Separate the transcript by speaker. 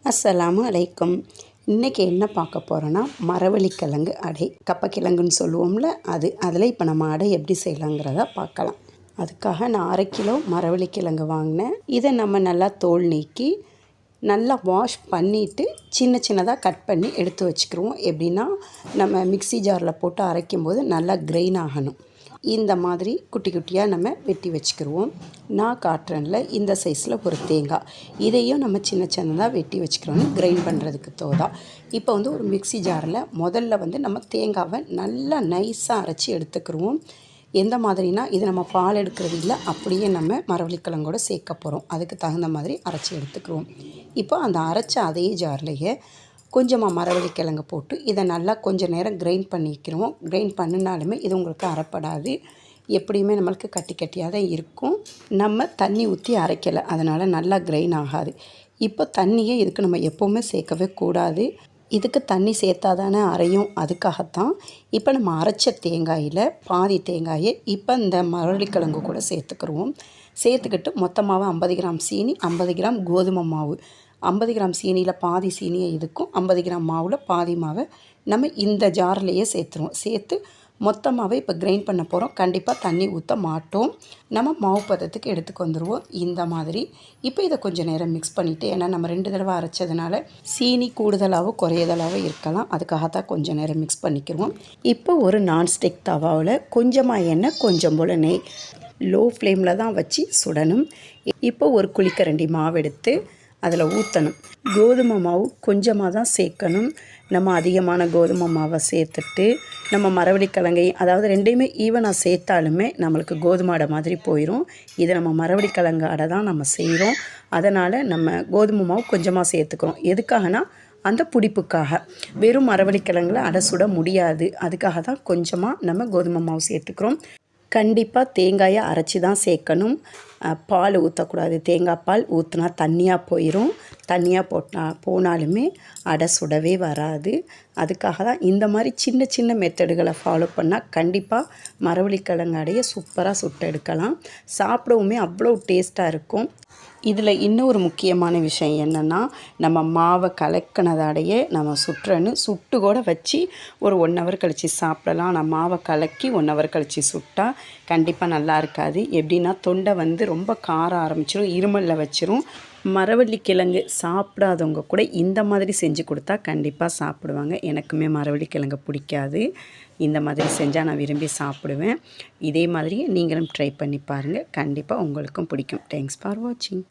Speaker 1: அஸ்ஸலாமு அலைக்கும். இன்றைக்கி என்ன பார்க்க போகிறோன்னா மரவள்ளிக்கிழங்கு அடை, கப்பக்கிழங்குன்னு சொல்லுவோம்ல அதில் இப்போ நம்ம அடை எப்படி செய்யலாங்கிறத பார்க்கலாம். அதுக்காக நான் 1/2 கிலோ மரவள்ளிக்கிழங்கு வாங்கினேன். இதை நம்ம நல்லா தோல் நீக்கி நல்லா வாஷ் பண்ணிவிட்டு சின்ன சின்னதாக கட் பண்ணி எடுத்து வச்சுக்கிருவோம். எப்படின்னா நம்ம மிக்ஸி ஜாரில் போட்டு அரைக்கும்போது நல்லா கிரைன் ஆகணும். இந்த மாதிரி குட்டி குட்டியாக நம்ம வெட்டி வச்சுக்கிருவோம். நான் காட்டுறேன்ல இந்த சைஸில் ஒரு தேங்காய், இதையும் நம்ம சின்ன சின்னதாக வெட்டி வச்சுக்கிறோன்னு கிரைண்ட் பண்ணுறதுக்கு தோதா. இப்போ ஒரு மிக்ஸி ஜாரில் முதல்ல நம்ம தேங்காவை நல்லா நைஸாக அரைச்சி எடுத்துக்கிருவோம். எந்த மாதிரினா இது நம்ம பால் எடுக்கிறது இல்லை, அப்படியே நம்ம மரவள்ளிக்கிழங்கோட சேர்க்க போகிறோம். அதுக்கு தகுந்த மாதிரி அரைச்சி எடுத்துக்கிருவோம். இப்போ அந்த அரைச்ச அதே ஜார்லேயே கொஞ்சமாக மரவள்ளிக்கிழங்கு போட்டு இதை நல்லா கொஞ்சம் நேரம் கிரைண்ட் பண்ணிக்கிறோம். கிரைண்ட் பண்ணினாலுமே இது உங்களுக்கு அரைப்படாது, எப்படியுமே நம்மளுக்கு கட்டி கட்டியாக தான் இருக்கும். நம்ம தண்ணி ஊற்றி அரைக்கலை, அதனால் நல்லா கிரைண்ட் ஆகாது. இப்போ தண்ணியை இதுக்கு நம்ம எப்போவுமே சேர்க்கவே கூடாது. இதுக்கு தண்ணி சேர்த்தாதானே அரையும், அதுக்காகத்தான். இப்போ நம்ம அரைச்ச தேங்காயில் பாதி தேங்காயை இப்போ இந்த மரவள்ளிக்கிழங்கு கூட சேர்த்துக்கிடுவோம். சேர்த்துக்கிட்டு மொத்தமாக 50 கிராம் சீனி, 50 கிராம் கோதுமை மாவு, 50 கிராம் சீனியில் பாதி சீனியை இதுக்கும் 50 கிராம் மாவில் பாதி மாவை நம்ம இந்த ஜார்லேயே சேர்த்துருவோம். சேர்த்து மொத்தமாகவே இப்போ கிரைண்ட் பண்ண போகிறோம். கண்டிப்பாக தண்ணி ஊற்ற மாட்டோம். நம்ம மாவு பதத்துக்கு எடுத்துக்கு வந்துடுவோம் இந்த மாதிரி. இப்போ இதை கொஞ்சம் நேரம் மிக்ஸ் பண்ணிவிட்டு, ஏன்னா நம்ம 2 தடவை அரைச்சதுனால சீனி கூடுதலாகவோ குறையதலாகவோ இருக்கலாம், அதுக்காகத்தான் கொஞ்சம் நேரம் மிக்ஸ் பண்ணிக்கிடுவோம். இப்போ ஒரு நான்ஸ்டிக் தவாவில் கொஞ்சமாக எண்ணெய், கொஞ்சம் போல் நெய், லோ ஃப்ளேமில் தான் வச்சு சுடணும். இப்போ ஒரு குழிக்கரண்டி மாவு எடுத்து அதில் ஊற்றணும். கோதுமை மாவு கொஞ்சமாக தான் சேர்க்கணும். நம்ம அதிகமான கோதுமை மாவை சேர்த்துட்டு நம்ம மரவள்ளிக்கிழங்கை, அதாவது ரெண்டையுமே ஈவனாக சேர்த்தாலுமே நம்மளுக்கு கோதுமை அடை மாதிரி போயிடும். இதை நம்ம மரவள்ளிக்கிழங்கு அடை தான் நம்ம செய்கிறோம், அதனால் நம்ம கோதுமை மாவு கொஞ்சமாக சேர்த்துக்கிறோம். எதுக்காகனா அந்த பிடிப்புக்காக. வெறும் மரவள்ளிக்கிழங்குல அடை சுட முடியாது, அதுக்காக தான் கொஞ்சமாக நம்ம கோதுமை மாவு சேர்த்துக்கிறோம். கண்டிப்பாக தேங்காயை அரைச்சி தான் சேர்க்கணும். பால் ஊற்றக்கூடாது. தேங்காய் பால் ஊற்றினா தண்ணியாக போயிடும். தண்ணியாக போனாலுமே அடை சுடவே வராது. அதுக்காக தான் இந்த மாதிரி சின்ன சின்ன மெத்தடுகளை ஃபாலோ பண்ணால் கண்டிப்பாக மரவள்ளிக்கிழங்கு அடையை சூப்பராக சுட்டு எடுக்கலாம். சாப்பிடவுமே அவ்வளோ டேஸ்ட்டாக இருக்கும். இதில் இன்னொரு முக்கியமான விஷயம் என்னென்னா, நம்ம மாவை கலக்கினதாடையே நம்ம சுட்டு கூட வச்சு ஒரு 1 ஹவர் கழித்து சாப்பிடலாம். நான் மாவை கலக்கி 1 ஹவர் கழித்து சுட்டால் கண்டிப்பாக நல்லா இருக்காது. எப்படின்னா தொண்டை ரொம்ப கார ஆரம்பிச்சிடும், இருமலில் வச்சிரும். மரவள்ளிக்கிழங்கு சாப்பிடாதவங்க கூட இந்த மாதிரி செஞ்சு கொடுத்தா கண்டிப்பாக சாப்பிடுவாங்க. எனக்குமே மரவள்ளிக்கிழங்கு பிடிக்காது, இந்த மாதிரி செஞ்சால் நான் விரும்பி சாப்பிடுவேன். இதே மாதிரி நீங்களும் ட்ரை பண்ணி பாருங்கள், கண்டிப்பாக உங்களுக்கும் பிடிக்கும். தேங்க்ஸ் ஃபார் வாட்சிங்.